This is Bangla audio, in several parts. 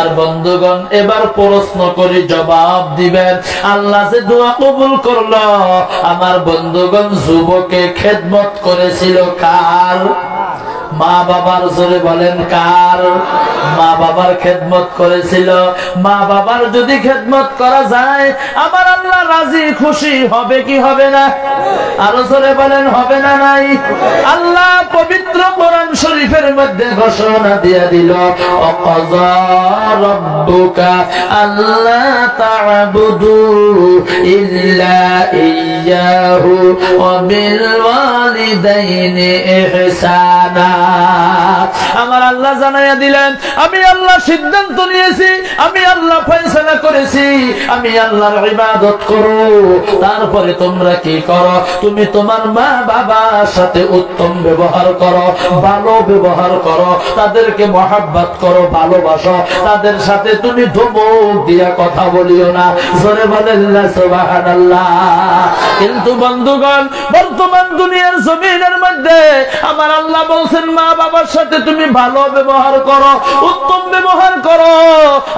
আমার বন্ধুগণ এবার প্রশ্ন করি, জবাব দিবেন। আল্লাহ যে দোয়া কবুল করলো, আমার বন্ধুগণ যুবকে খেদমত করেছিল কার? মা বাবার। জোরে বলেন কার? মা বাবার খেদমত করেছিল। মা বাবার যদি খেদমত করা যায়, আমার আল্লাহ রাজি খুশি হবে কি হবে না? আরো জোরে বলেন হবে না নাই? আল্লাহ পবিত্র কোরআন শরীফের মধ্যে ঘোষণা দিয়ে দিল, ওয়াকাযা রাব্বুকা আল্লা তা'বুদু ইল্লা ইয়্যাহু ওয়া বিল ওয়ালিদাইনি ইহসানা। আমার আল্লাহ জানাইয়া দিলেন, আমি আল্লাহ সিদ্ধান্ত নিয়েছি, আমি আল্লাহ ফয়সালা করেছি, আমি আল্লাহর ইবাদত করো। তারপরে তোমরা কি করো? তুমি তোমার মা বাবার সাথে উত্তম ব্যবহার করো, ভালো ব্যবহার করো, তাদেরকে মহাব্বত করো, ভালোবাসো। তাদের সাথে তুমি ধমক দিয়া কথা বলিও না। জোরে বলেন না সুবহানাল্লাহ। কিন্তু বন্ধুগণ, বর্তমান দুনিয়ার জমিনের মধ্যে আমার আল্লাহ বলছেন, মা বাবার সাথে তুমি ভালো ব্যবহার করো, উত্তম ব্যবহার করো।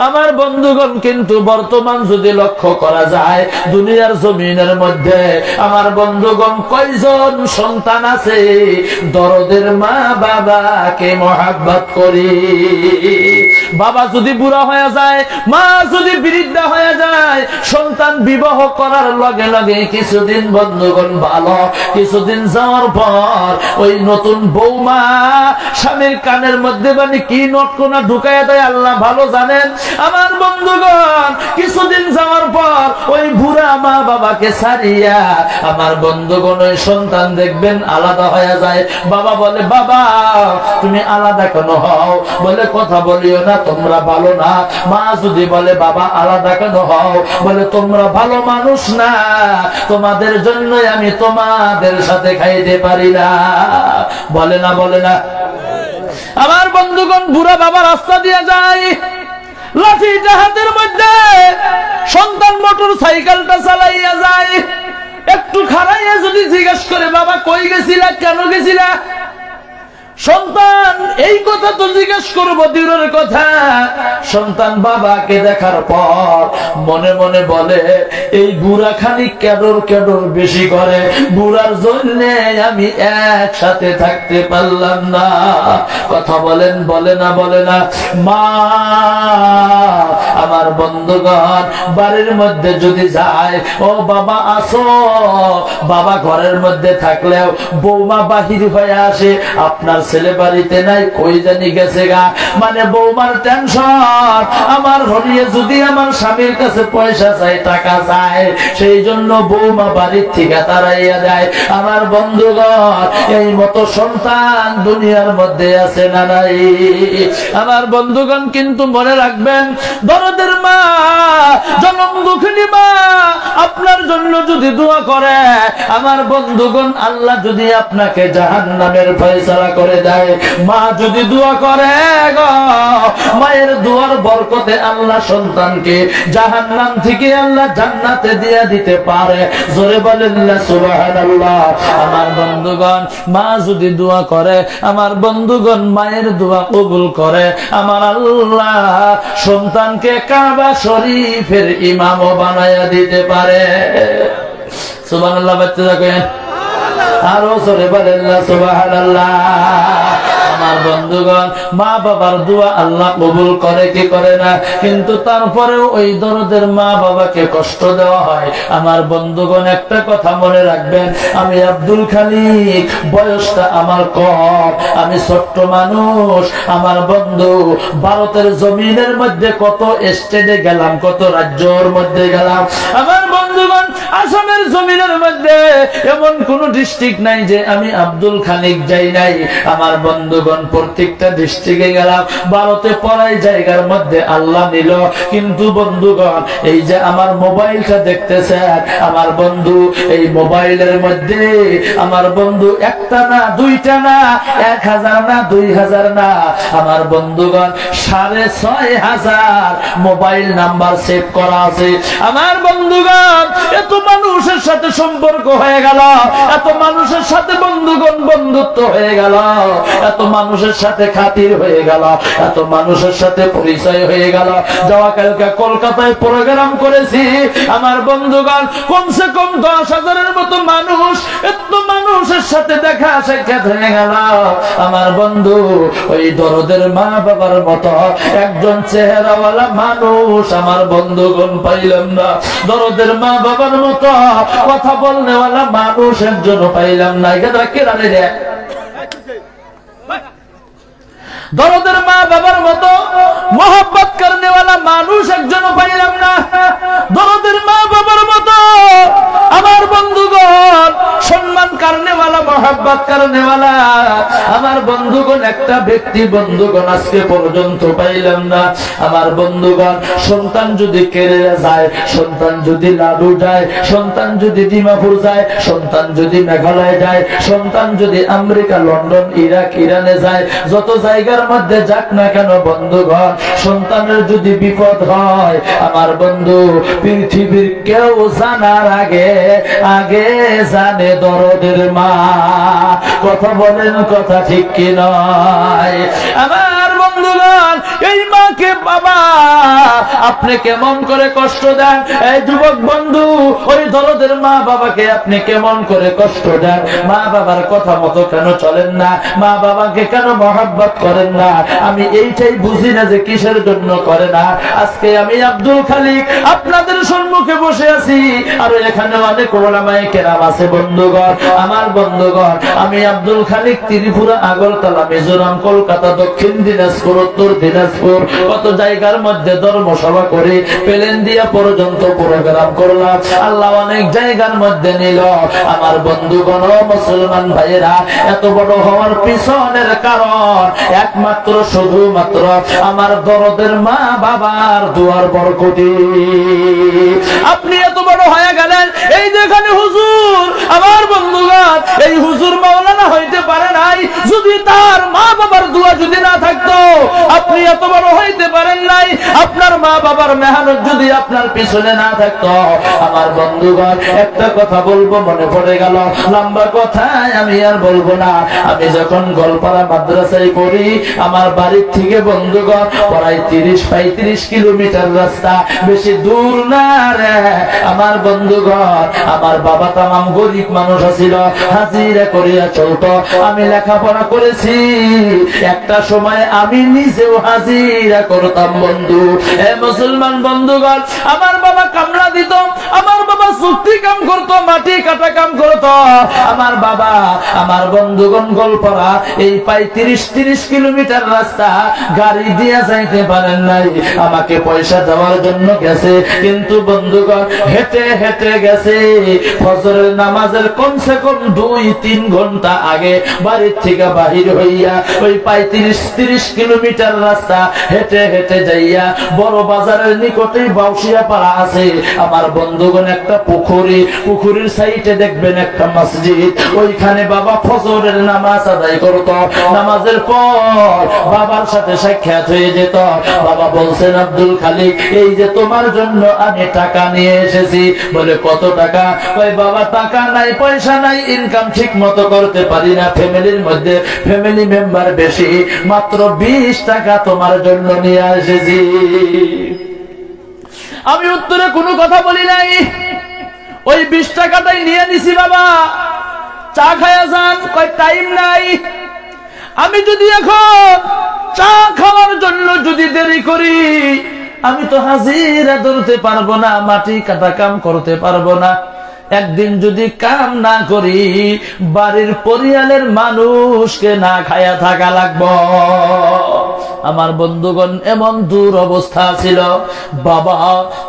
আমার বন্ধুগণ, কিন্তু বর্তমান যদি লক্ষ্য করা যায়, দুনিয়ার জমিনের মধ্যে আমার বন্ধুগণ কয়জন সন্তান আছে দরদের মা বাবাকে মহাব্বত করি? বাবা যদি বুড়া হয়ে যায়, মা যদি বৃদ্ধা হয়ে যায়, সন্তান বিবাহ করার লগে লগে কিছুদিন বন্ধুগণ ভালো, কিছুদিন যাওয়ার পর ওই নতুন বৌমা স্বামীর কানের মধ্যে মানে কি নটকোনা ঢুকাইয়া দেয় আল্লাহ ভালো জানেন। আমার বন্ধুগণ কিছুদিন যাওয়ার পর ওই বুড়া মা বাবাকে ছাড়িয়া আমার বন্ধুগণ ওই সন্তান দেখবেন আলাদা হয়ে যায়। বাবা বলে, বাবা তুমি আলাদা কেন হও? বলে, কথা বলিও না, তোমরা ভালো না। মা যদি বলে, বাবা আলাদা কেন হও? বলে, তোমরা ভালো মানুষ না, তোমাদের জন্যই আমি তোমাদের সাথে খাইতে পারি না। বলে না? বলে না? আমার বন্ধুগণ বুড়া বাবা রাস্তা দিয়ে যায়, লাঠি হাতের মধ্যে, সন্তান মোটর সাইকেলটা চালাইয়া যায়। একটু খাড়াইয়া যদি জিজ্ঞেস করে, বাবা কই গেছিলা, কেন গেছিলা? সন্তান এই কথা তো জিজ্ঞেস করবো দূরের কথা, সন্তান বাবাকে দেখার পর মনে মনে বলে, এই বুড়া খালি কেডর কেডর বেশি করে, বুড়ার জন্য আমি একসাথে থাকতে পারলাম না। কথা বলেন? বলে না? বলে না? মা আমার বন্ধুগণ বাড়ির মধ্যে যদি যায়, ও বাবা আসো, বাবা ঘরের মধ্যে থাকলেও বৌমা বাহির হয়ে আসে, আপনার ছেলে বাড়িতে নাই, কই জানি গেছে গা। মানে বৌমার টেনশন, আমার হলিয়ে যদি আমার স্বামীর কাছে পয়সা চাই, টাকা চাই, সেই জন্য বৌমা বাড়ির থেকে তাড়াইয়া যায়। আমার বন্ধুগণ এই মতো সন্তান দুনিয়ার মধ্যে আছে না নাই? আমার বন্ধুগণ কিন্তু মনে রাখবেন, দরদের মা, জনম দুঃখিনী মা আপনার জন্য যদি দোয়া করে, আমার বন্ধুগণ আল্লাহ যদি আপনাকে জাহান্নামের ফয়সালা করে দেয়, মা যদি দোয়া করে গো, মায়ের দোয়ার বরকতে আল্লাহ সন্তানকে জাহান্নাম থেকে আল্লাহ জান্নাতে দিয়ে দিতে পারে। জোরে বলেন না সুবহানাল্লাহ। আমার বন্ধুগণ মা যদি দোয়া করে, আমার বন্ধুগণ মায়ের দোয়া কবুল করে, আমার আল্লাহ সন্তানকে কাবা শরীফের ইমামও বানায়া দিতে পারে। সুবহানাল্লাহ। বাচ্চা থাকেন আরো জোরে বলেন না সুবহানাল্লাহ। আমার বন্ধুগণ মা বাবার দোয়া আল্লাহ কবুল করে কি করে না? কিন্তু তারপরেও ওই দরদের মা বাবাকে কষ্ট দেওয়া হয়। আমার বন্ধুগণ একটা কথা মনে রাখবেন, আমি আব্দুল খালিক, বয়সটা আমার কম, আমি ছোট্ট মানুষ। আমার বন্ধু ভারতের জমিনের মধ্যে কত স্টেটে গেলাম, কত রাজ্যের মধ্যে গেলাম। আমার বন্ধুগণ আসামের জমিনের মধ্যে এমন কোন ডিস্ট্রিক্ট নাই যে আমি আব্দুল খালিক যাই নাই। আমার বন্ধুগণ প্রত্যেকটা ডিস্ট্রিক্টে গেলাম। ভারতে পড়াই জায়গার মধ্যে আল্লাহ নিল। কিন্তু বন্ধুগণ এই যে আমার মোবাইলটা দেখতেছেন, আমার বন্ধু এই মোবাইলের মধ্যে আমার বন্ধু একটা না, দুইটা না, 1000 না, 2000 না, আমার বন্ধুগণ 6500 মোবাইল নাম্বার সেভ করা আছে। আমার বন্ধুগণ এত মানুষের সাথে সম্পর্ক হয়ে গেল, এত মানুষের সাথে বন্ধুগণ বন্ধুত্ব হয়ে গেল, এত মানুষের সাথে খাতির হয়ে গেল, এত মানুষের সাথে পরিচয় হয়ে গেল। যাওয়া কালকে কলকাতায় প্রোগ্রাম করেছি, আমার বন্ধুগণ কমসে কম 10,000-এর মতো মানুষ, এত মানুষের সাথে দেখা সাক্ষাৎ হয়ে গেল। আমার বন্ধু ওই দরদের মা বাবার মতো একজন চেহারাওয়ালা মানুষ আমার বন্ধুগণ পাইলাম না, দরদের মা বাবার মতো কথা বলনেওয়ালা মানুষ একজনও পাইলাম না। এটা কেরানে রে, দরদের মা বাবার মতো মোহব্বত করনেওয়ালা মানুষ একজনও পাইলাম না, দরদের মা বাবার মতো আমার বন্ধুগণ সম্মান করনেওয়ালা মোহব্বত করনেওয়ালা আমার বন্ধুগণ একটা ব্যক্তি বন্ধুগণ আজকে পর্যন্ত পাইলাম না। আমার বন্ধুগণ সন্তান যদি কেরালা যায়, সন্তান যদি লাডু যায়, সন্তান যদি ডিমাপুর যায়, সন্তান যদি মেঘালয় যায়, সন্তান যদি আমেরিকা, লন্ডন, ইরাক, ইরানে যায়, যত জায়গার মধ্যে যাক না কেন বন্ধুগণ, সন্তানের যদি বিপদ হয় আমার বন্ধু পৃথিবীর কেউ জানার আগে আগে জানে দরদের মা। কথা বলেন, কথা ঠিক কি নয়? আমার বন্ধুগণ এই মাকে বাবা আপনি কেমন করে কষ্ট দেন, এই যুবক বন্ধু ওই দরদের মা বাবাকে আপনি কেমন করে কষ্ট দেন, মা বাবার কথা মতো কেন চলেন না, মা বাবাকে কেন মহব্বত করেন না? আমি এইটাই বুঝি না যে কিসের জন্য করে না। আজকে আমি আব্দুল খালিক আপনাদের সম্মুখে বসে আছি, আর এখানে অনেক ওলামায়ে কেরাম আছে বন্ধুগণ। আমার বন্ধুগণ আমি আব্দুল খালিক ত্রিপুরা, আগরতলা, মিজোরাম, কলকাতা, দক্ষিণ দিনাজপুর, উত্তর দিনাজপুর কত জায়গার মধ্যে ধর্মসভা করে প্লেন দিয়া পর্যন্ত প্রোগ্রাম করলাম। আল্লাহ অনেক জায়গার মধ্যে নিল। আমার বন্ধুগণ মুসলমান ভাইয়েরা, এত বড় হওয়ার পিছনের কারণ একমাত্র শুধুমাত্র আমার দরদের মা বাবার দুয়ার বরকতি। আপনি এত বড় হয়ে গেলেন, এই যেখানে হুজুর, আমার বন্ধুগণ এই হুজুর মাওলানা হইতে পারে নাই যদি তার মা বাবার দোয়া যদি না থাকতো। আপনি এত বড় হইতে পারেন নাই আপনার মা বাবার মেহনত যদি আপনার পিছনে না থাকতো। আমার বন্ধুগণ একটা কথা বলবো, মনে পড়ে গেল, লম্বা কথায় আমি আর বলবো না। আমি যখন গোলপাড়া মাদ্রাসায় পড়ি, আমার বাড়ির থেকে বন্ধুগণ প্রায় 30-35 কিলোমিটার রাস্তা, বেশি দূর না রে। আমার বন্ধুগণ আমার বাবা তামাম গরিব মানুষ ছিল, হাজিরা করিয়া চলতো। আমি লেখাপড়া করেছি, একটা সময় আমি নিজেও হাজিরা করতাম বন্ধু। এ মুসলমান বন্ধুগণ আমার বাবা কামলা দিত, আমার বাবা চুক্তি কাম করতো, মাটি কাটা কাম করতো। আমার বাবা আমার বন্ধুগণ গোলপাড়া এই প্রায় 30 কিলোমিটার রাস্তা গাড়ি দিয়ে যাইতে পারেন নাই, আমাকে পয়সা দেওয়ার জন্য গেছে। কিন্তু বন্ধুগণ হেঁটে হেঁটে গেছে। ফজরের নামাজের কমসে কম 2-3 ঘন্টা আগে বাড়ির থেকে বাহির হইয়া ওই প্রায় 30 কিলোমিটার রাস্তা হেঁটে হেঁটে যাইয়া বড় বাজারের নিকটেই বাউসিয়া পাড়া আছে। আমার বন্ধুগণ একটা পুকুরি, পুকুরির সাইডে দেখবেন একটা মসজিদ, ওইখানে বাবা ফজরের নামাজ আদায় করত। নামাজের পর বাবার সাথে সাক্ষাৎ হয়ে যেত। বাবা বলছেন, আব্দুল খালিক এই যে তোমার জন্য আমি টাকা নিয়ে এসেছি। বলে কত টাকা? ওই বাবা টাকা নাই, পয়সা নাই, ইনকাম ঠিক মতো করতে পারি না, ফ্যামিলির মধ্যে ফ্যামিলি মেম্বার বেশি, মাত্র 20 টাকা তোমার জন্য নিয়ে এসেছি। আমি উত্তরে কোনো কথা বলি নাই, ওই 20 টাকাটাই নিয়ে নিছি। বাবা চা খায়া যান, কয় টাইম নাই। আমি যদি এখন চা খাওয়ার জন্য যদি দেরি করি, আমি তো হাজিরা ধরতে পারবো না, মাটি কাটা কাম করতে পারবো না। একদিন যদি কাম না করি, বাড়ির পরিয়ালের মানুষকে না খায়া থাকা লাগবো। আমার বন্ধুগণ এমন দূর অবস্থা ছিল। বাবা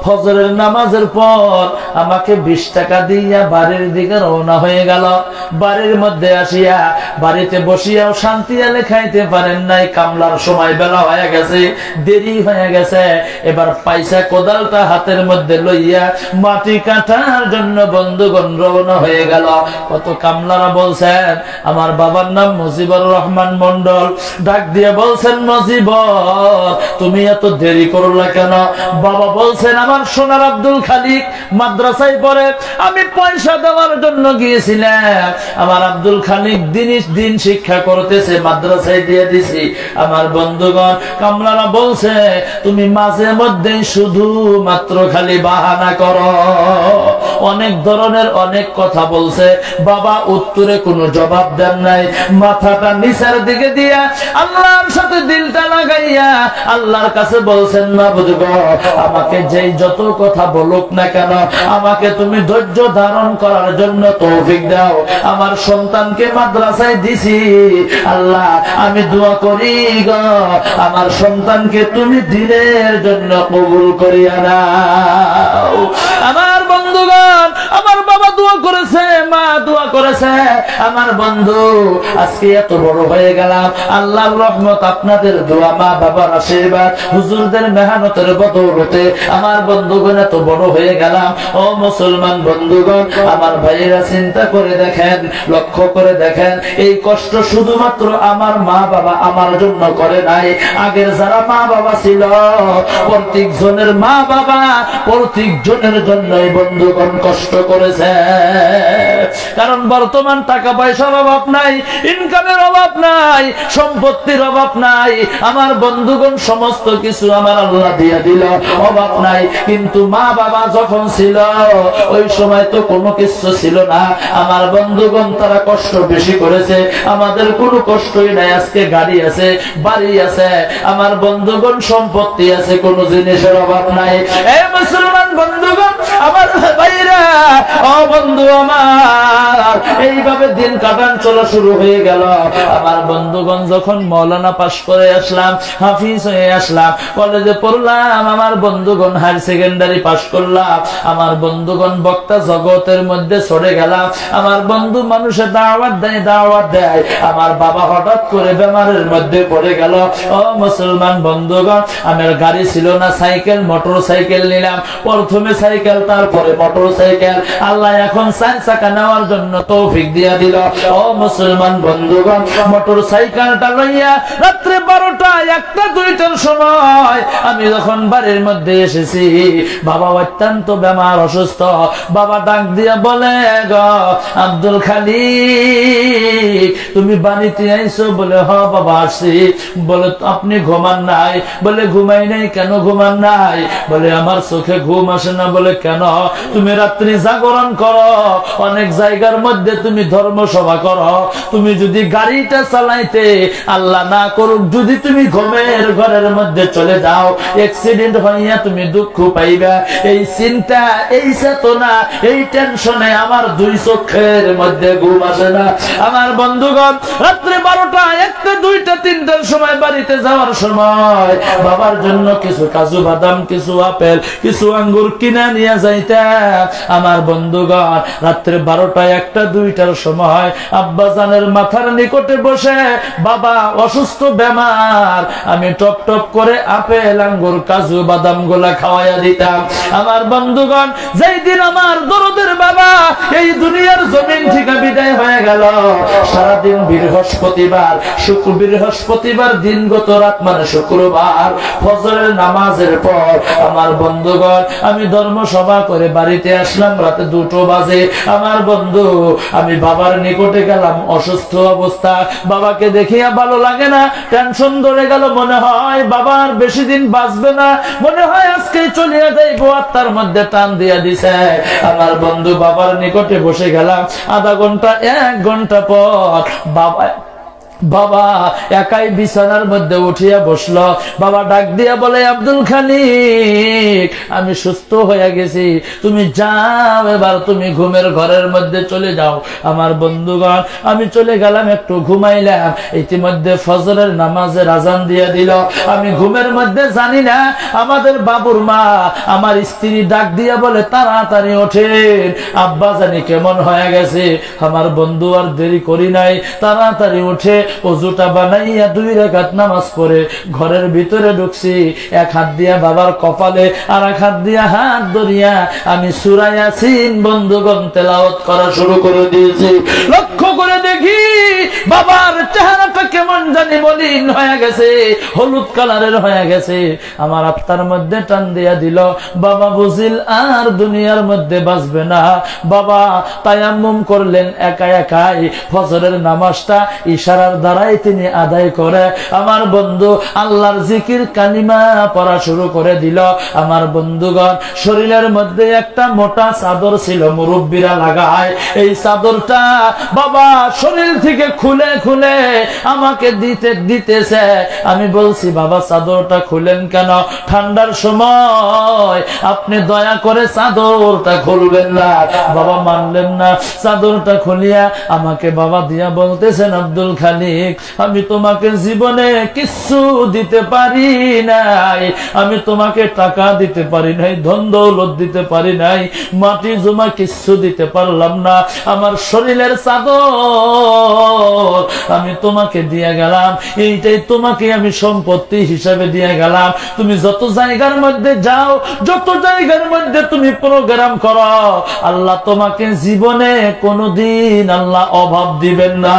ফজরের নামাজের পর আমাকে 20 টাকা দিয়া বাড়ির দিকে রওনা হয়ে গেল। বাড়ির মধ্যে আসিয়া বাড়িতে বসিয়াও শান্তি আলে খাইতে পারেন নাই, কামলার সময় বেলা হয়ে গেছে, দেরি হয়ে গেছে। এবার পয়সা কোদালটা হাতের মধ্যে লইয়া মাটি কাটার জন্য বন্ধুগণ রওনা হয়ে গেল। কত কামলারা বলছেন, আমার বাবার নাম মুজিবুর রহমান মন্ডল, ডাক দিয়ে বলছেন, মুজিব বল তুমি এত দেরি করলা কেন? বাবা বলছেন আমার সোনার আব্দুল খালিক মাদ্রাসায় পড়ে, আমি পয়সা দেওয়ার জন্য গিয়েছিলাম। আমার আব্দুল খালিক দিন শিক্ষা করতেছে, মাদ্রাসায় দিয়ে দিছি। আমার বন্ধুগণ কামলারা বলছে তুমি মাঝে মধ্যে শুধু মাত্র খালি বাহানা করো। অনেক ধরনের অনেক কথা বলছে, বাবা উত্তরে কোনো জবাব দেন নাই। মাথাটা নিচের দিকে দিয়া আল্লাহর সাথে দিলটা লাগাইয়া আল্লাহর কাছে বলছেন মাবুদ গো, আমাকে যেই যত কথা বলুক না কেন আমাকে তুমি ধৈর্য ধারণ করার জন্য তৌফিক দাও। আমার সন্তানকে মাদ্রাসায় দিছি, আল্লাহ আমি দোয়া করি গো আমার সন্তানকে তুমি দিনের জন্য কবুল করিয়া নাও। আমার বন্ধুগণ আমার বাবা দোয়া করেছে, মা দোয়া করেছে। আমার বন্ধু আজকে এত বড় হয়ে গেলাম, আল্লাহর রহমত, আপনাদের দোয়া, মা বাবার আশীর্বাদ, হুজুরদের মেহনতের বদৌলতে আমার বন্ধুগণ এত বড় হয়ে গেলাম। ও মুসলমান বন্ধুগণ আমার ভাইয়েরা চিন্তা করে দেখেন, লক্ষ্য করে দেখেন, এই কষ্ট শুধুমাত্র আমার মা বাবা আমার জন্য করে নাই। আগের যারা মা বাবা ছিল প্রত্যেক জনের মা বাবা প্রত্যেক জনের জন্যই বন্ধুগণ কষ্ট করেছে। কারণ বর্তমান টাকা পয়সার অভাব নাই, ইনকামের অভাব নাই, সম্পত্তির অভাব নাই। আমার বন্ধুগণ সমস্ত কিছু আমার আল্লাহ দিয়ে দিল, অভাব নাই। কিন্তু মা বাবা যখন ছিল ওই সময় তো কোনো কিছু ছিল না। আমার বন্ধুগণ তারা কষ্ট বেশি করেছে, আমাদের কোনো কষ্টই নাই। আজকে গাড়ি আছে, বাড়ি আছে, আমার বন্ধুগণ সম্পত্তি আছে, কোনো জিনিসের অভাব নাই। এই মুসলমান বন্ধুগণ আমার ভাইরা, ও বন্ধু আমার, এইভাবে দিন কাটান চলা শুরু হয়ে গেল। আমার বন্ধুগণ যখন মৌলানা পাশ করে আসলাম, হাফিজ হয়ে আসলাম, কলেজে পড়লাম, আমার বন্ধুগণ হায়ার সেকেন্ডারি পাশ করলাম, আমার বন্ধুগণ বক্তা জগতের মধ্যে চড়ে গেলাম। আমার বন্ধু মানুষের দাওয়াত দেয়। আমার বাবা হঠাৎ করে বেমারের মধ্যে পড়ে গেল। ও মুসলমান বন্ধুগণ আমার গাড়ি ছিল না, সাইকেল মোটর সাইকেল নিলাম। প্রথমে সাইকেল, তারপরে মোটর সাইকেল। আল্লাহ এখন 4 চাকা নেওয়ার জন্য তৌফিক দিয়া দিল। ও মুসলমান বন্ধুগণ মোটর সাইকেলটা লইয়া রাত্রে 12টা 1টা 2টার সময় আমি যখন বাড়ির মধ্যে এসেছি, বাবা অত্যন্ত বেমার, অসুস্থ। বাবা ডাক দিয়া বলে গো আব্দুল খালিক তুমি বাড়িতে আইছো? বলে হ বাবা আসছি। বলে আপনি ঘুমান নাই? বলে ঘুমাই নাই। কেন ঘুমান নাই? বলে আমার চোখে ঘুম আসে না। বলে কেন? তুমি রাত্রি জাগরণ করো, অনেক জায়গার মধ্যে তুমি ধর্মসভা করো, তুমি যদি গাড়িটা চালাইতে আল্লাহ না করুক যদি তুমি ঘুমের ঘরের মধ্যে চলে যাও, অ্যাক্সিডেন্ট হইয়া তুমি দুঃখ পাইবা। এই চিন্তা, এই চেতনা, এই টেনশনে আমার 2 চোখের মধ্যে ঘুম আসে না। আমার বন্ধুগণ রাত্রে 12টা 1টা 2টা 3টার সময় বাড়িতে যাওয়ার সময় বাবার জন্য কিছু কাজু বাদাম, কিছু আপেল, কিছু আঙ্গুর কিনা নিয়ে যাইতাম। আমার বন্ধুগণ রাত্রে 12টা 1টা 2টার সময় আব্বা জানের মাথার নিকটে বসে, বাবা অসুস্থ বেমার, আমি টপ টপ করে আপেল, আঙ্গুর, কাজু বাদাম গুলা খাওয়াইয়া দিতাম। আমার বন্ধুগণ যেই দিন আমার দরদের বাবা এই দুনিয়ার জমিন থেকে বিদায় হয়ে গেল, সারাদিন বৃহস্পতিবার দিনগত রাত মানে শুক্রবার ফজরের নামাজের পর আমার বন্ধুগণ আমি ধর্মসভা করে বাড়িতে আসলাম রাতে 2টো বাজে। আমার বন্ধু আমি বাবার নিকটে গেলাম, অসুস্থ অবস্থা, বাবাকে দেখিয়া ভালো লাগে না, টেনশন ধরে গেল, মনে হয় বাবার বেশি দিন বাঁচবে না, মনে হয় আজকে চলিয়া যাইবো, আত্মার মধ্যে টান দিয়া দিছে। আমার বন্ধু বাবার নিকটে বসে গেলাম, আধা ঘন্টা 1 ঘন্টা পর বাবা একাই বিছানার মধ্যে উঠিয়া বসলো। বাবা ডাক দিয়া বলে আব্দুল খালিক আমি সুস্থ হয়ে গেছি, তুমি যাও, এবার তুমি ঘুমের ঘরের মধ্যে চলে যাও। আমার বন্ধুগণ আমি চলে গেলাম, একটু ঘুমাইলাম। ইতিমধ্যে ফজরের নামাজের আজান দিয়া দিল। আমি ঘুমের মধ্যে জানি না আমাদের বাবুর মা আমার স্ত্রী ডাক দিয়া বলে তাড়াতাড়ি ওঠেন, আব্বা জানি কেমন হয়ে গেছে। আমার বন্ধু আর দেরি করি নাই, তাড়াতাড়ি উঠে ওযুটা বানাইয়া 2 রাকাত নামাজ পড়ে ঘরের ভিতরে ঢুকছি। এক হাত দিয়া বাবার কপালে আর এক হাত দিয়া হাত ধরিয়া আমি সূরা ইয়াসিন বন্ধুগণ তেলাওয়াত করা শুরু করে দিয়েছি। লক্ষ্য করে দেখি দেখি বাবার চেহারাটা কেমন জানি মলিন হয়ে গেছে, হলুদ কালারের হয়ে গেছে। আমার আত্মার মধ্যে টান দিয়া দিল, বাবা বুঝিল আর দুনিয়ার মধ্যে বাঁচবে না। বাবা তায়াম্মুম করলেন একা একাই, ফজরের নামাজটা ইশারার দ্বারাই তিনি আদায় করে আমার বন্ধু আল্লাহর জিকির কালিমা পড়া শুরু করে দিল। আমার বন্ধুগণ, শরীরের মধ্যে একটা মোটা চাদর ছিল, মুরব্বীরা লাগায়, এই চাদরটা বাবা শরীর থেকে খুলে খুলে আমাকে দিতেছে। আমি বলছি, বাবা চাদরটা খুলেন কেন? ঠান্ডার সময় আপনি দয়া করে চাদরটা খুলবেন না। বাবা মানলেন না, চাদরটা খুলিয়া আমাকে বাবা দিয়া বলতেছেন, আব্দুল খালিক, আমি তোমাকে জীবনে কিচ্ছু দিতে পারি নাই, আমি তোমাকে টাকা দিতে পারি নাই, ধন দৌলত দিতে পারি নাই, মাটি জমা কিচ্ছু দিতে পারলাম না, আমার শরীরের চাদর আমি তোমাকে দিয়ে গেলাম, এইটাই তোমাকে আমি সম্পত্তি হিসাবে দিয়ে গেলাম। তুমি যত জায়গার মধ্যে যাও, যত জায়গার মধ্যে তুমি প্রোগ্রাম করো, আল্লাহ তোমাকে জীবনে কোনদিন আল্লাহ অভাব দিবেন না।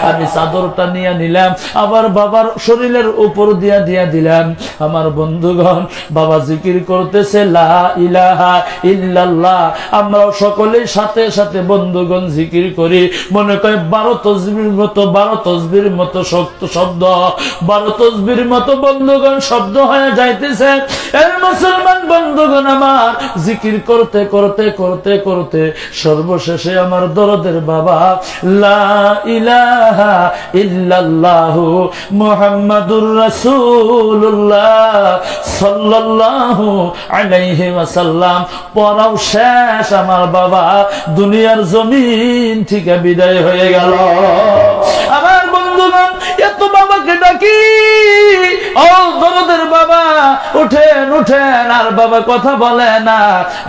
আমি চাদরটা নিয়ে নিলাম, আবার বাবার শরীরের উপর দিয়া দিলাম। আমার বন্ধুগণ, বাবা জিকির করতেছে লা ইলাহা ইল্লাল্লাহ। আমরাও সকলেই সাথে সাথে বন্ধুগণ জিকির করি, মনে করে 12 তসবির মতো শক্ত শব্দ, 12 তসবির মতো বন্ধুগণ শব্দ হয়ে যাইতেছে। এর মুসলমান বন্ধুগণ আমার, জিকির করতে করতে করতে করতে সর্বশেষে আমার দরদের বাবা লা ইলাহা ইল্লাল্লাহু মুহাম্মাদুর রাসূলুল্লাহ সাল্লাল্লাহু আলাইহি ওয়াসাল্লাম পড়াও শেষ। আমার বাবা দুনিয়ার জমিন থেকে বিদায় হয়ে গেল। আমার বন্ধুগণ, এত বাবাকে ডাকি, ও দরদের বাবা উঠেন উঠেন, আর বাবা কথা বলে না।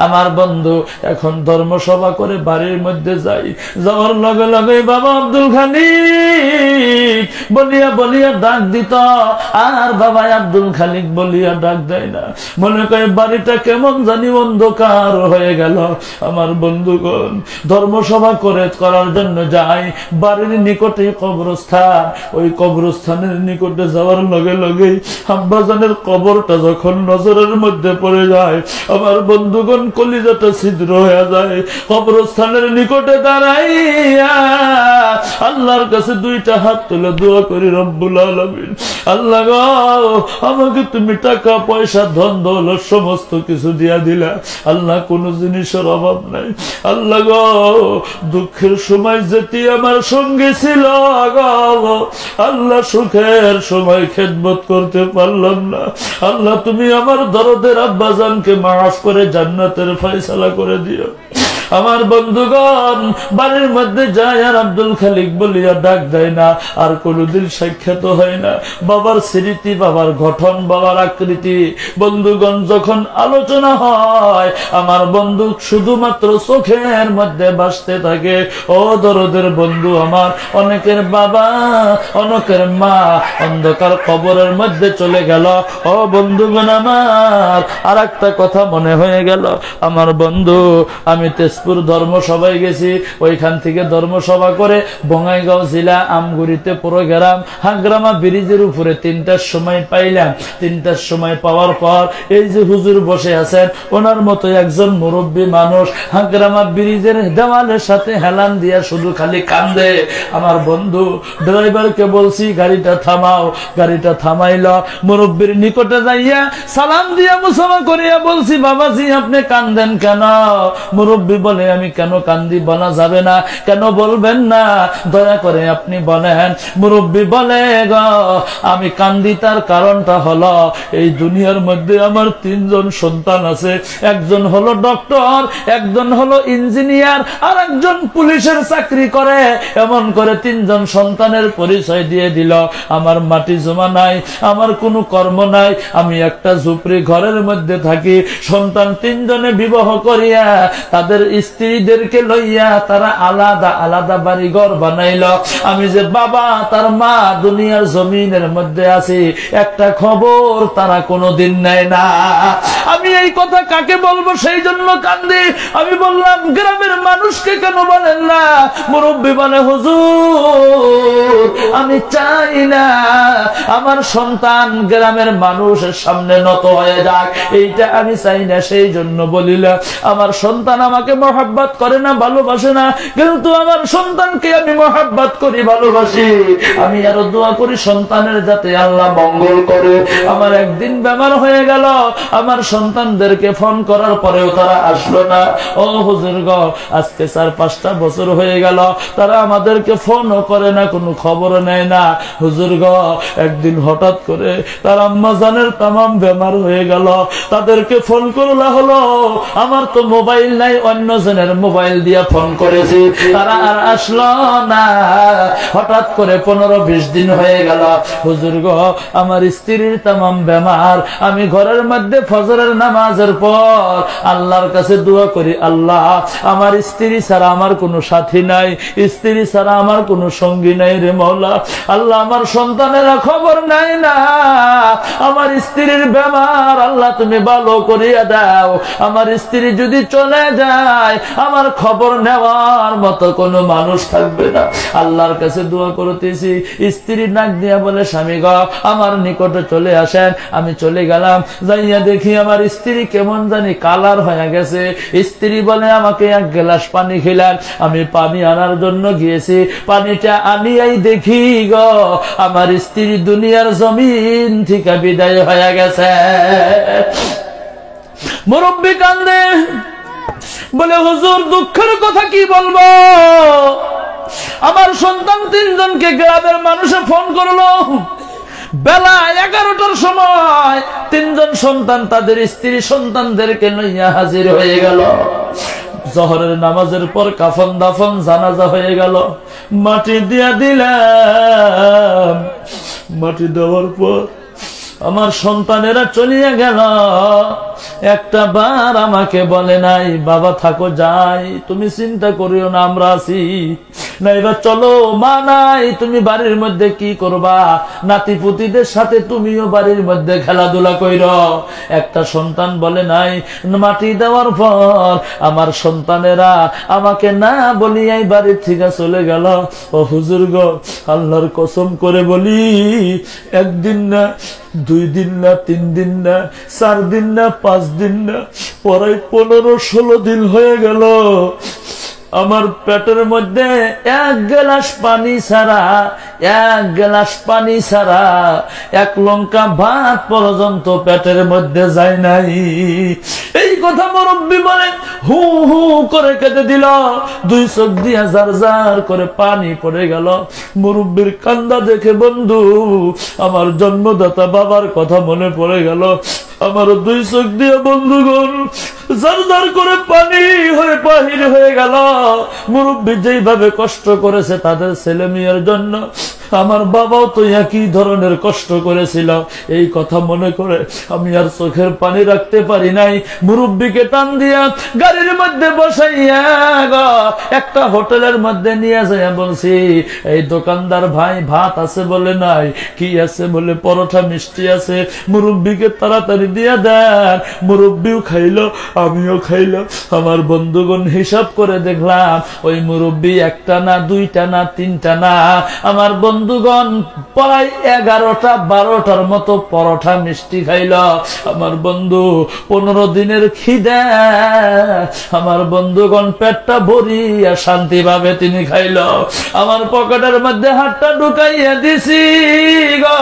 আমার বন্ধু এখন ধর্মসভা করে বাড়ির মধ্যে যাই, যাওয়ার লগে লগে বাবা আব্দুল খালিক বলিয়া বলিয়া ডাক দিত, আর বাবা আব্দুল খালিক বলিয়া ডাক দেয় না। মনে করে বাড়িটা কেমন জানি অন্ধকার হয়ে গেল। আমার বন্ধুগণ, ধর্মসভা করার জন্য যাই, বাড়ির নিকটে কবরস্থান, ওই কবরস্থানের নিকটে যাওয়ার লগে লগে আব্বাজানের কবরটা যখন নজরের মধ্যে পড়ে যায়, আমার বন্ধুগণ কলিজাটা ছিদ্র হয়ে যায়। কবরস্থানের নিকটে দাঁড়াইয়া আল্লাহর কাছে 2টা হাত তুলে দোয়া করি, রব্বুল আলামিন, আল্লাহ গো, আমাকে তুমি টাকা পয়সা ধন দৌলত সমস্ত কিছু দিয়া দিলা, আল্লাহ কোন জিনিসের অভাব নাই। আল্লাহ গো, দুঃখের সময় যেটি আমার সঙ্গে ছিল গো, আল্লাহ সুখের সময় খেদমত করতে পারলাম না। আল্লাহ তুমি আমার দরদের আব্বাজানকে মাফ করে জান্নাতের ফয়সালা করে দিও। আমার বন্ধুগণ, বাড়ির মধ্যে যায় আর আব্দুল খালিক বলিয়া ডাক দেয় না, আর কোনদিন সাক্ষাৎ হয় না। বাবার স্মৃতি, বাবার গঠন, বাবার আকৃতি বন্ধুগণ যখন আলোচনা হয়, আমার বন্ধু শুধুমাত্র চোখের মধ্যে ভাসতে থাকে। ও দরদের বন্ধু আমার, অনেকের বাবা অনেকের মা অন্ধকার কবরের মধ্যে চলে গেল। ও বন্ধুগণ আমার, আর একটা কথা মনে হয়ে গেল। আমার বন্ধু, আমি তেজপুর ধর্মসভায় গেছি, ওইখান থেকে ধর্মসভা করে বঙ্গাইগাঁও জেলা আমগুড়িতে প্রোগ্রাম, হাগ্রামা ব্রিজের উপরে 3টার সময় পাইলাম। 3টার সময় পাওয়ার পর এই যে হুজুর বসে আছেন, ওনার মতো একজন মুরব্বী মানুষ হাগ্রামা ব্রিজের দেওয়ালের সাথে হেলান দিয়া শুধু খালি কান্দে। আমার বন্ধু ড্রাইভারকে বলছি গাড়িটা থামাও, গাড়িটা থামাইল। মুরব্বীর নিকটে যাইয়া সালাম দিয়া মুসাফা করিয়া বলছি, বাবাজি আপনি কান্দেন কেন? মুরব্বী বলে, আমি কেন কান্দি? বলা যাবে না। কেন বলবেন না? দয়া করে আপনি বলেন। মুরব্বী বলে, গো আমি কান্দি তার কারণটা হলো, এই দুনিয়ার মধ্যে আমার 3জন সন্তান আছে। একজন হলো ডক্টর, একজন হলো ইঞ্জিনিয়ার, আর একজন পুলিশের চাকরি করে। এমন করে 3জন সন্তানের পরিচয় দিয়ে দিল। আমার মাটি জমা নাই, আমার কোনো কর্ম নাই, আমি একটা ঝুপড়ি ঘরের মধ্যে থাকি। সন্তান 3জনে বিবাহ করিয়া তাদের স্ত্রীদেরকে লইয়া তারা আলাদা আলাদা বাড়ি ঘর বানাইল। আমি যে বাবা তার মা দুনিয়ার জমিনের মধ্যে আছে একটা খবর তারা কোনোদিন নেয় না। আমি এই কথা কাকে বলবো, সেই জন্য কান্দি। আমি বললাম গ্রামের মানুষকে কেন বলেন না? মুরব্বী বলে হুজুর আমি চাই না আমার সন্তান গ্রামের মানুষের সামনে নত হয়ে যাক, এইটা আমি চাই না। সেই জন্য বলিলা আমার সন্তান আমাকে মহব্বত করে না, ভালোবাসে না, কিন্তু আমার সন্তানকে আমি মহব্বত করি, ভালোবাসি। আমি আরো দোয়া করি সন্তানের যাতে আল্লাহ মঙ্গল করে। আমার একদিন বেমার হয়ে গেল, আমার সন্তানদেরকে ফোন করার পরেও তারা আসলো না। ও হুজুর গো, আজকে 4-5টা বছর হয়ে গেল তারা আমাদেরকে ফোনও করে না, কোনো খবর নেয় না। হুজুর গো, একদিন হঠাৎ করে তার আম্মা জানের তামাম বেমার হয়ে গেল, তাদেরকে ফোন করলা হলো, আমার তো মোবাইল নাই, অন্য জনের মোবাইল দিয়ে ফোন করেছি, তারা আর আসলো না। হঠাৎ করে 15-20 দিন হয়ে গেল। হুজুর গো, আমার স্ত্রীর তামাম বেমার। আমি ঘরের মধ্যে ফজরের নামাজের পর আল্লাহর কাছে দোয়া করি, আল্লাহ আমার স্ত্রী ছাড়া আমার কোনো সাথী নাই, স্ত্রী ছাড়া আমার কোনো সঙ্গী নাই রে মওলা। আল্লাহ আমার সন্তানেরা খবর নাই না, আমার স্ত্রীর বেমার, আল্লাহ তুমি ভালো করিয়া দাও। আমার স্ত্রী যদি চলে যায় আমার খবর নেওয়ার মতো কোনো মানুষ থাকবে না। আল্লাহর কাছে দোয়া করতেছি, স্ত্রী নাক দিয়া বলে স্বামী গো আমার নিকটে চলে আসেন। আমি চলে গেলাম, যাইয়া দেখি আমার স্ত্রী কেমন জানি কালার হয়ে গেছে। স্ত্রী বলে আমাকে 1 গ্লাস পানি খেলেন। আমি পানি আনার জন্য গিয়েছি, পানিটা আনিয়াই দেখি গো আমার স্ত্রী দুনিয়ার জমিন থেকে বিদায় হয়ে গেছে। মুরব্বি কান্দে, বলে হুজুর দুঃখের কথা কি বলবো, আমার সন্তান 3 জনকে গ্রামের মানুষে ফোন করলো, বেলা 11টার সময় 3 জন সন্তান তাদের স্ত্রী সন্তানদেরকে লইয়া হাজির হয়ে গেল। জোহরের নামাজের পর কাফন দাফন জানাজা হয়ে গেল, মাটি দিয়া দিলাম। মাটি দেওয়ার পর আমার সন্তানেরা চলিয়া গেল, একটা বার আমাকে বলে নাই বাবা থাকো যাই, তুমি চিন্তা করিও না আমরা আছি, না এবার চলো মা নাই তুমি বাড়ির মধ্যে কি করবা, নাতি পুতিদের সাথে তুমিও বাড়ির মধ্যে খেলাধুলা কইর। একটা সন্তান বলে নাই। মাটি দেওয়ার পর আমার সন্তানেরা আমাকে না বলিয়াই বাড়ির থেকে চলে গেল। ও হুজুর গো, আল্লাহর কসম করে বলি, 1 দিন না, 2 দিন না, 3 দিন না, 4 দিন না, 5 দিন না, পরে 15-16 দিন হয়ে গেল আমার পেটের মধ্যে 1 গ্লাস পানি ছাড়া, 1 গ্লাস পানি ছাড়া 1 লঙ্কা ভাত পর্যন্ত পেটের মধ্যে যায় নাই। এই কথা মুরব্বী বলে হু হু করে কেঁদে দিল, 2 চোখ দিয়া জার জার করে পানি পড়ে গেল। মুরব্বীর কান্দা দেখে বন্ধু আমার জন্মদাতা বাবার কথা মনে পড়ে গেল। আমার 2 চোখ দিয়ে বন্ধুগণ জার জার করে পানি হয়ে বাহির হয়ে গেল। মুরব্বী যেইভাবে কষ্ট করেছে তাদের ছেলে মেয়ের জন্য, আমার বাবাও তো একই ধরনের কষ্ট করেছিল। এই কথা মনে করে আমি আর চোখের পানি রাখতে পারি নাই। মুরব্বীকে টান দিয়া গাড়ির মধ্যে বসাইয়া একটা হোটেলের মধ্যে নিয়ে যাইয়া বলছি, এই দোকানদার ভাই ভাত আছে বলে নাই, কি আছে বলে পরোটা মিষ্টি আছে, মুরব্বীকে তাড়াতাড়ি দিয়া দেন। মুরব্বীও খাইলো, আমিও খাইলো। আমার বন্ধুগণ হিসাব করে দেখলাম ওই মুরব্বী 1টা না, 2টা না, 3টা না, আমার বন্ধুগণ প্রায় 11টা 12টার মতো পরোটা মিষ্টি খাইল। আমার বন্ধু 15 দিনের খিদে আমার বন্ধুগণ পেটটা ভরিয়া শান্তি ভাবে তিনি খাইল। আমার পকেটের মধ্যে হাতটা ঢুকাইয়া দিছি গো,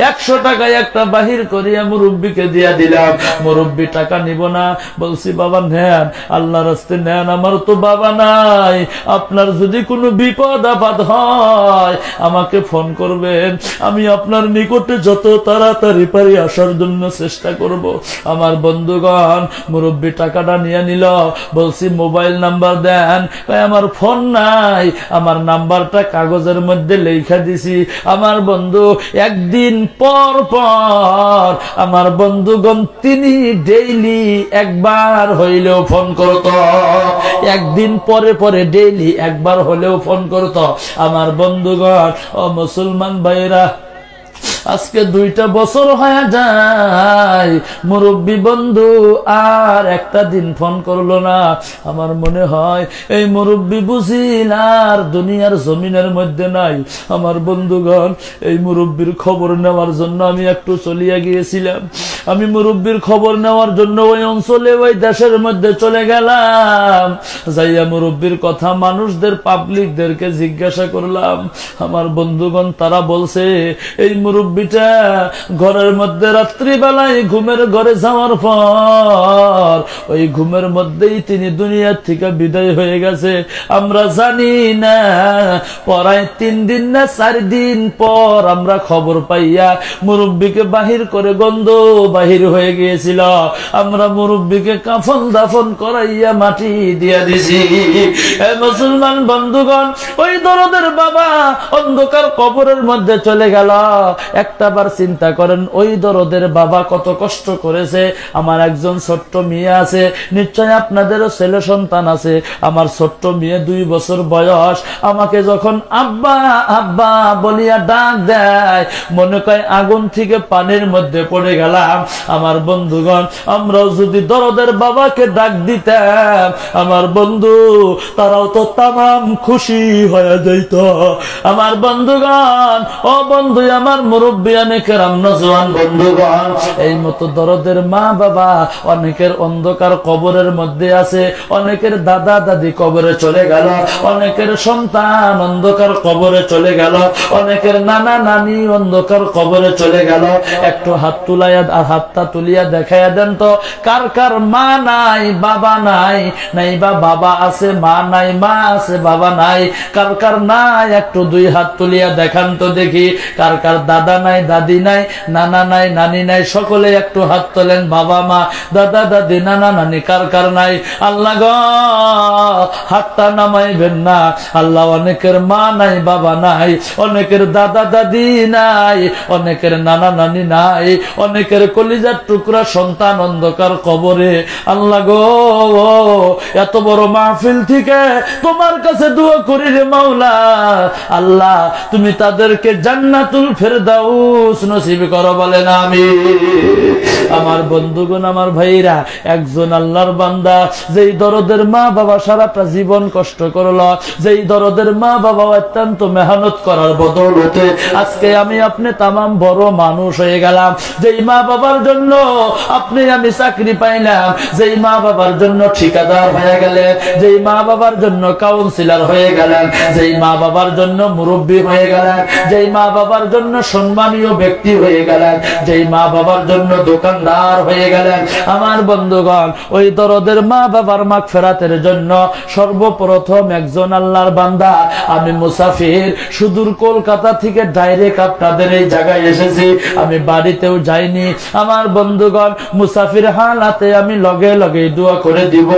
100 টাকায় একটা বাহির করিয়া মুরব্বীকে দিয়া দিলাম। মুরব্বী টাকা নিব না, বলছি বাবা নেন, আল্লাহর রাস্তায় নেন, আমার তো বাবা নাই, আপনার যদি কোনো বিপদ আপদ হয় আমাকে ফোন করবেন, আমি আপনার নিকটে যত তাড়াতাড়ি পারি আসার জন্য চেষ্টা করব। আমার বন্ধুগণ, মুরব্বী টাকাটা নিয়ে নিল, বলছি মোবাইল নাম্বার দেন, আমার ফোন নাই, আমার নাম্বারটা কাগজের মধ্যে লেখা দিছি। আমার বন্ধু একদিন পর পর আমার বন্ধুগণ তিনি ডেইলি একবার হইলেও ফোন করত, একদিন পরে পরে ডেইলি একবার হলেও ফোন করত। আমার বন্ধুগণ ও মুসলমান ভাইরা, আজকে 2টা বছর হয়ে যায়, মুরব্বী বন্ধু আর একটা দিন ফোন করলো না। আমার মনে হয় এই মুরব্বী বুঝিন আর দুনিয়ার জমিনের মধ্যে নাই। আমার বন্ধুগণ, এই মুরব্বীর খবর নেওয়ার জন্য আমি একটু চলিয়া গিয়েছিলাম। আমি মুরব্বীর খবর নেওয়ার জন্য ওই অঞ্চলে ওই দেশের মধ্যে চলে গেলাম। যাইয়া মুরব্বীর কথা মানুষদের পাবলিকদেরকে জিজ্ঞাসা করলাম। আমার বন্ধুগণ তারা বলছে এই মুরব্বীটা ঘরের মধ্যে রাত্রিবেলায় ঘুমের ঘরে যাওয়ার পর ওই ঘুমের মধ্যেই তিনি দুনিয়ার থেকে বিদায় হয়ে গেছে। আমরা জানি না, পরায় 3 দিন না 4 দিন পর আমরা খবর পাইয়া মুরব্বীকে বাহির করে গন্ধ বাহির হয়ে গিয়েছিল। আমরা মুরব্বীকে কাফন দাফন করাইয়া মাটি দিয়া দিছি। মুসলমান বন্ধুগণ, ওই দরদের বাবা অন্ধকার কবরের মধ্যে চলে গেল। একটাবার চিন্তা করেন, ওই দরদের বাবা কত কষ্ট করেছে। আমার একজন ছোট্ট মেয়ে আছে, নিশ্চয় আপনাদেরও ছেলে সন্তান আছে। আমার ছোট্ট মেয়ে 2 বছর বয়স, আমাকে যখন আব্বা আব্বা বলিয়া ডাক দেয়, মনে কয় আগুন থেকে পানির মধ্যে পড়ে গেলাম। আমার বন্ধুগণ, আমরাও যদি দরদের বাবাকে ডাক দিতাম, আমার বন্ধু তারাও তো তামাম খুশি হয়ে যাইত। আমার বন্ধুগণ, ও বন্ধু আমার মুরব্বিয়ানে কেরাম নওজোয়ান বন্ধুগণ, এই মতো দরদের মা বাবা অনেকের অন্ধকার কবরের মধ্যে আছে, অনেকের দাদা দাদি কবরে চলে গেল, অনেকের সন্তান অন্ধকার কবরে চলে গেল, অনেকের নানা নানি অন্ধকার কবরে চলে গেল। একটু হাত তুলাইয়া আর হাতটা তুলিয়া দেখাইয়া দেন তো, কার কার মা নাই বাবা নাই, নাইবা বাবা আছে মা নাই, মা আছে বাবা নাই, কার কার নাই একটু 2 হাত তুলিয়া দেখান তো দেখি। কার কার দাদা নাই দাদি নাই, নানা নাই নানি নাই, সকলে একটু হাত তোলেন। বাবা মা দাদা দাদি নানা নানি কার কার নাই? আল্লাহ গো, হাতটা নামাইবেন না। আল্লাহ, অনেকের মা নাই বাবা নাই, অনেকের দাদা দাদি নাই, অনেকের নানা নানি নাই, অনেকের কলিজার টুকরা সন্তান অন্ধকার কবরে। আল্লাহ গো, এত বড় মাহফিল থেকে তোমার কাছে দোয়া করি রে মাওলা, আল্লাহ তুমি তাদেরকে জান্নাতুল ফেরদাউস নসিব করো, বলেন আমিন। আমার বন্ধুগণ, আমার ভাইরা, একজন আল্লাহর বান্দা যেই দরদের মা বাবা সারাটা জীবন কষ্ট করলো, যেই দরদের মা বাবা অত্যন্ত মেহনত করার বদৌলতে আজকে আমি আপনি তামাম বড় মানুষ হয়ে গেলাম। যেই মা বাবার জন্য আপনি আমি চাকরি পাইলাম, যেই মা বাবার জন্য ঠিকাদার হয়ে গেলেন, যেই মা বাবার জন্য কাউন্সিলর হয়ে গেলেন, যেই মা বাবার জন্য মুরব্বী হয়ে গেলেন, যেই মা বাবার জন্য সম্মানীয় ব্যক্তি হয়ে গেলেন, যেই মা বাবার জন্য দোকানদার হয়ে গেলেন। আমার বন্ধুগণ, ওই দরদের মা বাবার মাগফিরাতের জন্য সর্বপ্রথম একজন আল্লাহর বান্দা, আমি মুসাফির, সুদূর কলকাতা থেকে ডাইরেক্ট আপনাদের এই জায়গায় এসেছি, আমি বাড়িতেও যাইনি। আমার বন্ধুগণ, মুসাফির হালাতে আমি লগে লগে দোয়া করে দিব।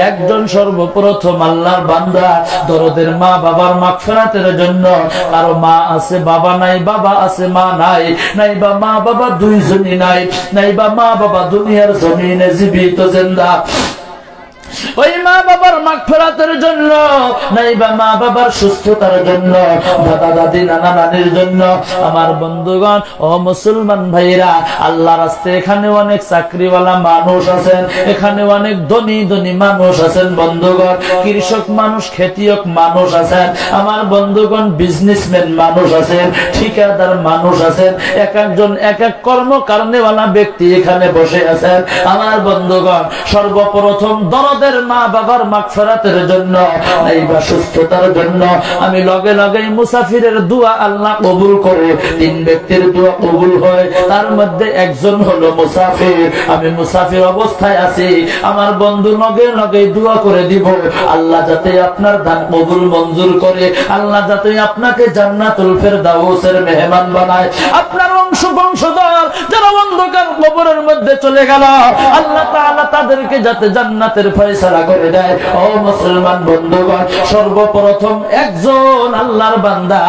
একজন সর্বপ্রথম আল্লাহর বান্দা দরদের মা বাবার মাগফিরাতের জন্য, কারো মা আছে বাবা নাই, বাবা আছে মা নাই, নাইবা মা বাবা দুইজনই নাই, নাইবা মা বাবা দুনিয়ার জমিনে জীবিত জিন্দা, ওই মা বাবার মাগফিরাতের জন্য, নাইবা মা বাবার সুস্থতার জন্য, দাদা দাদি নানা নানির জন্য। আমার বন্ধুগণ, ও মুসলমান ভাইরা, আল্লাহ রাস্তায় এখানে অনেক চাকরিওয়ালা মানুষ আছেন, এখানে অনেক ধনী ধনী মানুষ আছেন বন্ধুগণ, কৃষক মানুষ, খেতিয়ক মানুষ আছেন। আমার বন্ধুগণ, বিজনেসম্যান মানুষ আছেন, ঠিকাদার মানুষ আছেন, এক একজন এক এক কর্মকাণ্ডওয়ালা ব্যক্তি এখানে বসে আছেন। আমার বন্ধুগণ, সর্বপ্রথম দরদের আমাদের মা বাবার মাগফিরাতের জন্য, নাইবা সুস্থতার জন্য। আমি লগে লগে মুসাফিরের দোয়া আল্লাহ কবুল করে। 3 ব্যক্তির দোয়া কবুল হয়, তার মধ্যে একজন হলো মুসাফির। আমি মুসাফির অবস্থায় আছি, আমার বন্ধু লগে লগে দোয়া করে দিব, আল্লাহ যাতে আপনার দান কবুল মঞ্জুর করে, আল্লাহ যাতে আপনাকে জান্নাতুল ফেরদাউসের মেহমান বানায়। আপনার বংশধর যারা অন্ধকার কবরের মধ্যে চলে গেল, আল্লাহ তাআলা তাদেরকে যাতে জান্নাতের ফয়সালা করে দেয়। ও মুসলমান বন্ধুগণ, সর্বপ্রথম একজন আল্লাহর বান্দা,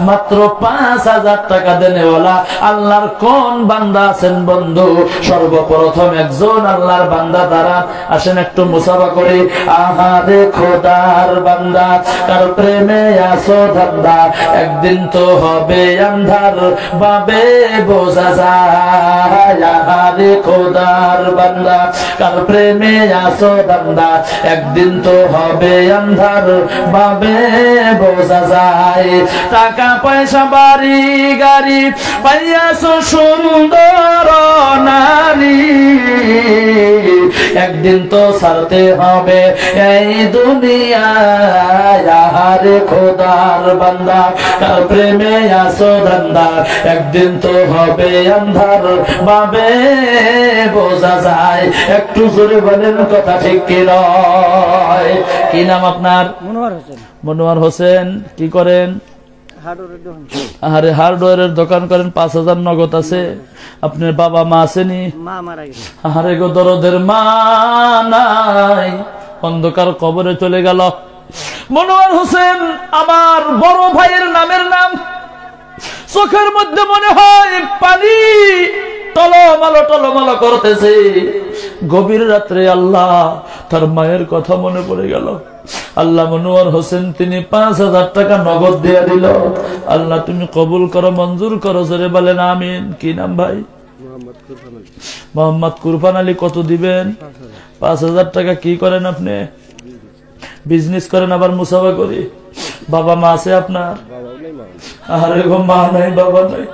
মাত্র 5000 টাকা দেনেওয়ালা আল্লাহর কোন বান্দা আছেন বন্ধু? সর্বপ্রথম একজন আল্লাহর বান্দা দ্বারা আসেন, একটু মুসাফা করি। আহারে খোদার বান্দা, কার প্রেমে আসো ধান্দা, একদিন তো হবে আন্ধার বাবে বোঝা যায়। আহারে খোদার বান্দা, কার প্রেমে আসো ধান্দা, একদিন তো হবে আন্ধার বাবে বোঝা যায়। টাকা পয়সা বাড়ি গাড়ি পাইয়াছো সুন্দর নারী, একদিন তো ছাড়তে হবে এই দুনিয়ায়। আহারে খোদার বান্দা, কার প্রেমে আসো ধান্দা, একদিন তো হবে আন্ধার বাবে বোঝা যায়। একটু জোরে বলেন কথা ঠিক কি নয়? কি নাম আপনার? মনোয়ার হোসেন। কি করেন? আরে হার্ডওয়্যারের দোকান করেন। 5000 নগদ আছে। আপনার বাবা মা আসেনি? আরে গো দরদের মা নাই, অন্ধকার কবরে চলে গেল। মনোয়ার হোসেন আমার বড় ভাইয়ের নামের নাম। চোখের মধ্যে মনে হয় পানি টলমলো টলমলো করতেছে। গভীর রাত্রে আল্লাহ তার মায়ের কথা মনে পড়ে গেল। আল্লাহ মনোয়ার হোসেন তিনি 5000 টাকা নগদ দিয়ে দিল। আল্লাহ তুমি কবুল করো, মঞ্জুর করো, জোরে বলেন আমিন। কি নাম ভাই? মোহাম্মদ কুরবান আলী। কত দিবেন? 5000 টাকা। কি করেন আপনি? বিজনেস করেন, আবার মুসাফা করি। বাবা মা আছে আপনার? আরে গো মা নাই, বাবা নাই।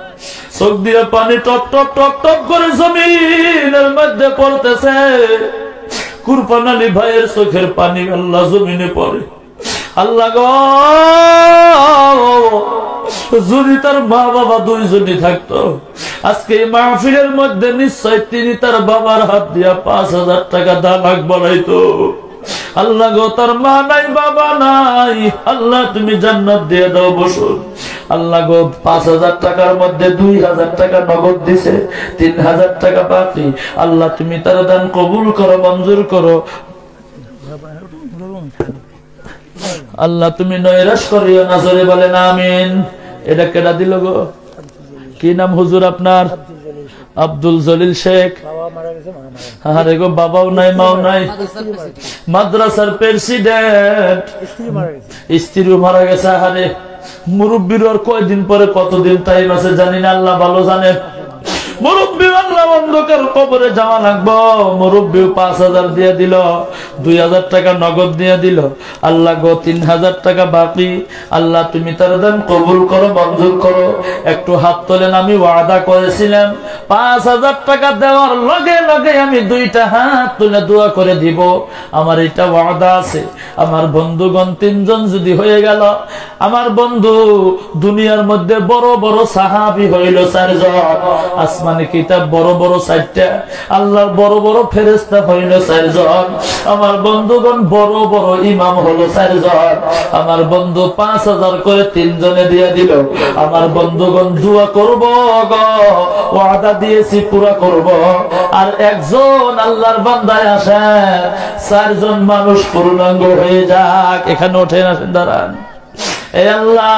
চোখ দিয়ে পানি টপ টপ টপ টপ করে জমিনের মধ্যে পড়তেছে। কুরবান আলী ভাইয়ের চোখের পানি আল্লাহ জমিনে পড়ে। আল্লাহ গো, যদি তার মা বাবা দুইজনই থাকতো, আজকে এই মাহফিলের মধ্যে নিশ্চয় তিনি তার বাবার হাত দিয়া 5000 টাকা দামাক বলাইতো। আল্লাহ গো, তার মা নাই, বাবা নাই, আল্লাহ তুমি জান্নাত দিয়ে দাও বসুন। আল্লাহ গো, 5000 টাকার মধ্যে 2000 টাকা নগদ দিছে, 3000 টাকা বাকি। আল্লাহ তুমি তার দান কবুল করো, মঞ্জুর করো। আল্লাহ তুমি নৈরাশ করিও না, জোরে বলেন আমিন। এটা কেডা দিল গো? কি নাম হুজুর আপনার? আব্দুল জলিল শেখ। আরে গো, বাবাও নাই, মাও নাই। মাদ্রাসার প্রেসিডেন্ট, স্ত্রীও মারা গেছে। আরে মুরব্বীর আর কয়দিন পরে কতদিন টাইম আছে জানি না, আল্লাহ ভালো জানেন। মুরব্বী আল্লাহ অন্ধকার কবরে যাওয়া লাগবো। মুরব্বী 5000 দিয়ে দিল, 2000 টাকা নগদ দিয়ে দিল। আল্লাহ গো, 3000 টাকা বাকি। আল্লাহ তুমি তার দান কবুল করো, মঞ্জুর করো। একটু হাত তোলেন। আমি ওয়াদা করেছিলাম 5000 টাকা দেওয়ার লগে লগে আমি 2টা হাত তুলে দোয়া করে দিব। আমার এটা ওয়াদা আছে। আমার বন্ধুগণ 3 জন যদি হয়ে গেল, আমার বন্ধু দুনিয়ার মধ্যে বড় বড় সাহাবী হইল 4 জন, আসমানি কিতাব বড় বড় 4টা, আল্লাহর বড় বড় ফেরেশতা হইল 4 জন, আমার বন্ধুগণ বড় বড় ইমাম হলো 4 জন। আমার বন্ধু 5000 করে 3 জনে দিয়ে দিল। আমার বন্ধুগণ দোয়া করব গো, ওয়াদা দিয়েছি পুরা করব। আর একজন আল্লাহর বান্দায় আসে, 4 জন মানুষ পূর্ণাঙ্গ হয়ে যাক। এখানে ওঠেন, আসেন, দাঁড়ান। এ আল্লাহ,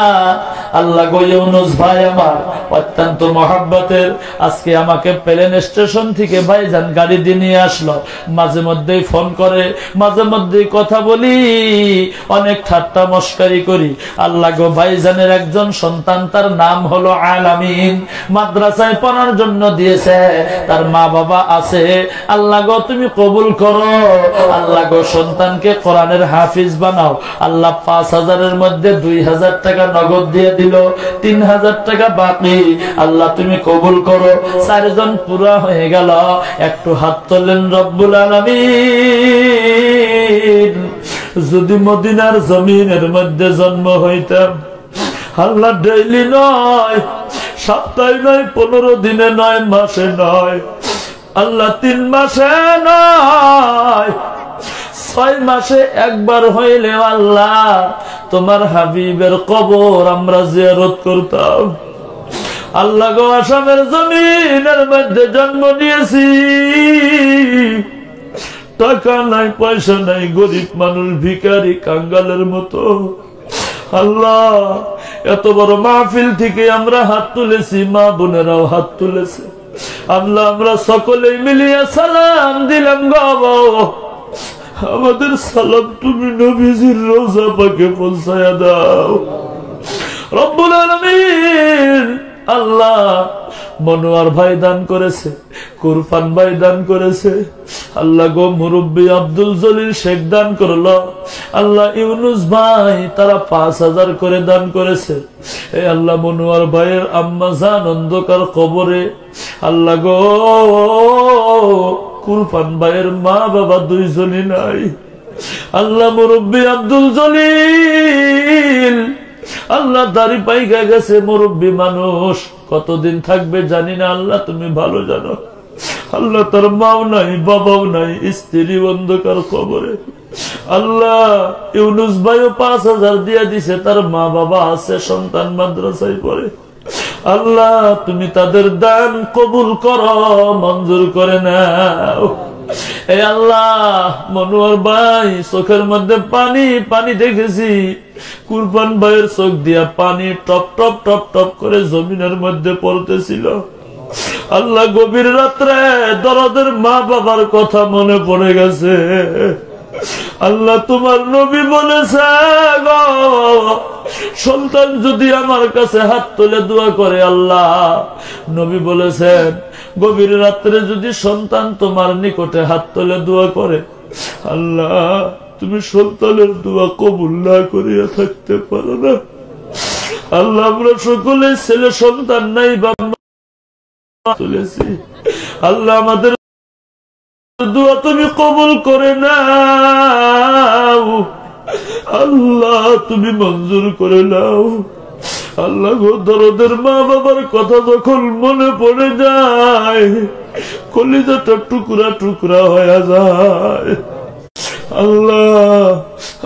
আল্লাহ গো, ইউনুস ভাই আমার অত্যন্ত মহব্বতের। আজকে আমাকে প্লেন স্টেশন থেকে ভাইজান গাড়ি দিয়ে নিয়ে আসলো। মাঝে মধ্যেই ফোন করে, মাঝে মধ্যেই কথা বলি, অনেক ঠাট্টা মস্কারি করি। আল্লাহ গো, ভাইজানের একজন সন্তান, তার নাম হলো আলামিন, মাদ্রাসায় পড়ার জন্য দিয়েছে, তার মা বাবা আছে। আল্লাহ গো, তুমি কবুল করো। আল্লাহ গো, সন্তানকে কোরআনের হাফিজ বানাও। আল্লাহ 5000-এর মধ্যে 2000 টাকা নগদ দিয়ে দিল, 3000 টাকা বাকি। আল্লাহ তুমি কবুল করো। 4 জন পুরা হয়ে গেল। একটু হাত তোলেন রব্বুল আলামিন। যদি মদিনার জমিনের মধ্যে জন্ম হইতাম, আল্লাহ ডেইলি নয়, সপ্তাহে নয়, 15 দিনে নয়, মাসে নয়, আল্লাহ 3 মাসে নয়, 6 মাসে একবার হইলে আল্লাহ তোমার হাবিবের কবর আমরা জিয়ারত করতাম। আল্লাহ গো, আসামের জমিনের মধ্যে জন্ম নিয়েছি, টাকা নাই, পয়সা নাই, গরিব মানুষ, ভিখারি, কাঙ্গালের মতো। আল্লাহ, এত বড় মাহফিল থেকে আমরা হাত তুলেছি, মা বোনেরাও হাত তুলেছে। আল্লাহ, আমরা সকলেই মিলিয়ে সালাম দিলাম গো, আমাদের সালাম তুমি নবীজির রওজা পাকে পৌঁছায়া দাও রব্বুল আলামিন। আল্লাহ, মনোয়ার ভাই দান করেছে, কুরফান ভাই দান করেছে, আল্লাহ গো, মুরব্বী আব্দুল জলিল শেখ দান করলো, আল্লাহ ইউনুস ভাই তারা 5000 করে দান করেছে। এই আল্লাহ, মনোয়ার ভাইয়ের আম্মা জান অন্ধকার কবরে, আল্লাহ গো, কুরফান ভাইয়ের মা বাবা 2 জনই নাই। আল্লাহ, মুরব্বী আব্দুল জলিল, আল্লাহ দাড়ি পাইকা গেছে, মুরব্বী মানুষ, কতদিন থাকবে জানি না, আল্লাহ তুমি ভালো জানো। আল্লাহ, তার মাও নাই, বাবাও নাই, স্ত্রী অন্ধকার কবরে। আল্লাহ, ইউনুস ভাইও 5000 দিয়া দিছে, তার মা বাবা আছে, সন্তান মাদ্রাসায় পড়ে। আল্লাহ, তুমি তাদের দান কবুল করো, মঞ্জুর করে নাও। এই আল্লাহ, মনোয়ার ভাই চোখের মধ্যে পানি পানি দেখেছি, কুরবান ভাইয়ের চোখ দিয়া পানি টপ টপ টপ টপ করে জমিনের মধ্যে পড়তেছিল। আল্লাহ, গভীর রাত্রে দরদের মা বাবার কথা মনে পড়ে গেছে। আল্লাহ, তোমার নবী বলেছে গো, সন্তান যদি আমার কাছে হাত তুলে দোয়া করে, আল্লাহ নবী বলেছেন গভীর রাত্রে যদি সন্তান তোমার নিকটে হাত তুলে দোয়া করে, আল্লাহ তুমি সন্তানের দোয়া কবুল না করিয়া থাকতে পারো না। আল্লাহ, আমরা সকলে ছেলে সন্তান নাই বাবা তুলেছি, আল্লাহ আমাদের দোয়া তুমি কবুল করে নাও, আল্লাহ তুমি মঞ্জুর করে নাও। আল্লাহ গো, দরদের মা বাবার কথা যখন মনে পড়ে যায়, কলিজাটা টুকরা টুকরা হয়ে যায়। আল্লাহ,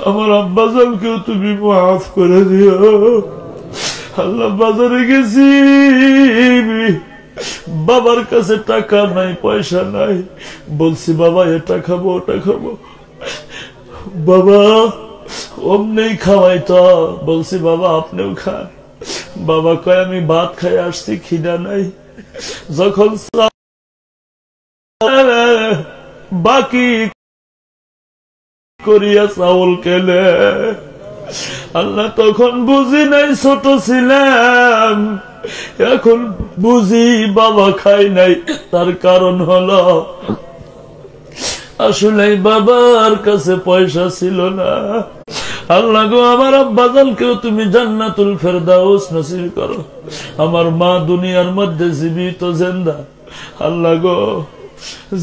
আমার আব্বাজানকেও তুমি মাফ করে দিও। আল্লাহ, বাজারে গেছি, বাবার কাছে টাকা নাই, পয়সা নাই, বলছি বাবা এটা খাবো ওটা খাবো, বাবা অমনেই খাওয়াই তো, বলছি বাবা আপনিও খান, বাবা কয় আমি ভাত খাই আসছি, খিদা নাই। যখন বাকি করিয়া চাউল কেলে, আল্লাহ তখন বুঝি নাই, ছোট ছিলাম, এখন বুঝি বাবা খাই নাই, তার কারণ হলো আসলে বাবার কাছে পয়সা ছিল না। আল্লাহ গো, আমার আব্বাজানকেও তুমি জান্নাতুল ফেরদাউস নসিব করো। আমার মা দুনিয়ার মধ্যে জীবিত জিন্দা। আল্লাহ গো,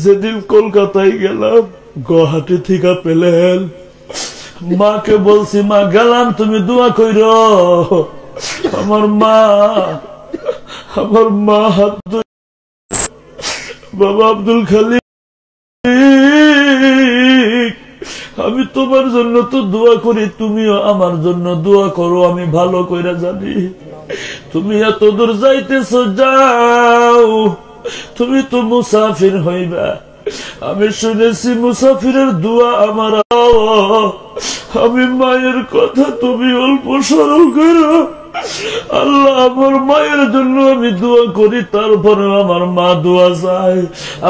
যেদিন কলকাতায় গেলাম, গুয়াহাটি থেকে পেলেন, মাকে বলছি মা গেলাম, তুমি দোয়া কইরো। আমার মা হাত বাবা আব্দুল খালিক, আমি তোমার জন্য তো দোয়া করি, তুমিও আমার জন্য দোয়া করো। আমি ভালো কইরা জানি তুমি এত দূর যাইতেছো, যাও, তুমি তো মুসাফির হইবা। আমি শুনেছি মুসাফিরের দোয়া আমার, আমি মায়ের কথা তুমি অল্প স্মরণ করো। আল্লাহ, আমার মায়ের জন্য আমি দোয়া করি, তারপরে আমার মা দোয়া চায়।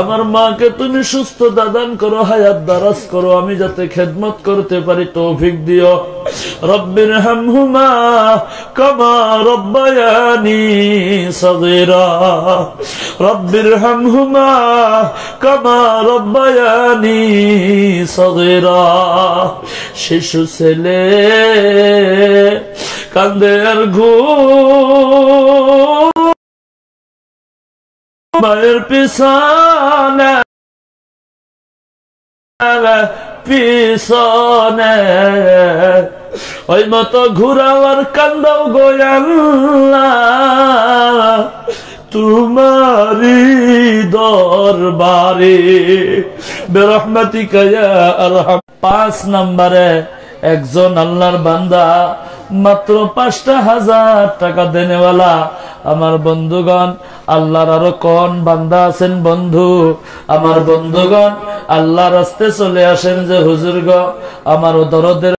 আমার মাকে তুমি সুস্থ দান করো, হায়াত দারাজ করো, আমি যাতে খেদমত করতে পারি তৌফিক দিও। রব্বির হামহুমা কামা রব্বায়ানি সগীরা, রব্বির হামহুমা কামা রব্বায়ানি সগীরা। শিশু ছেলে কান্দের মায়ের পিছনে পিছনে ওই মতো ঘুরাও আর কান্দাও গো আল্লাহ তোমারি দরবারে বিরহমাতিকা ইয়া আরহাম। 5 নম্বরে একজন আল্লাহর বান্দা মাত্র 5,000 টাকা দেনেওয়ালা। আমার বন্ধুগণ, আল্লাহর আরো কোন বান্দা আছেন বন্ধু? আমার বন্ধুগণ, আল্লাহর রাস্তায় চলে আসেন যে হুজুর গো আমার দরদের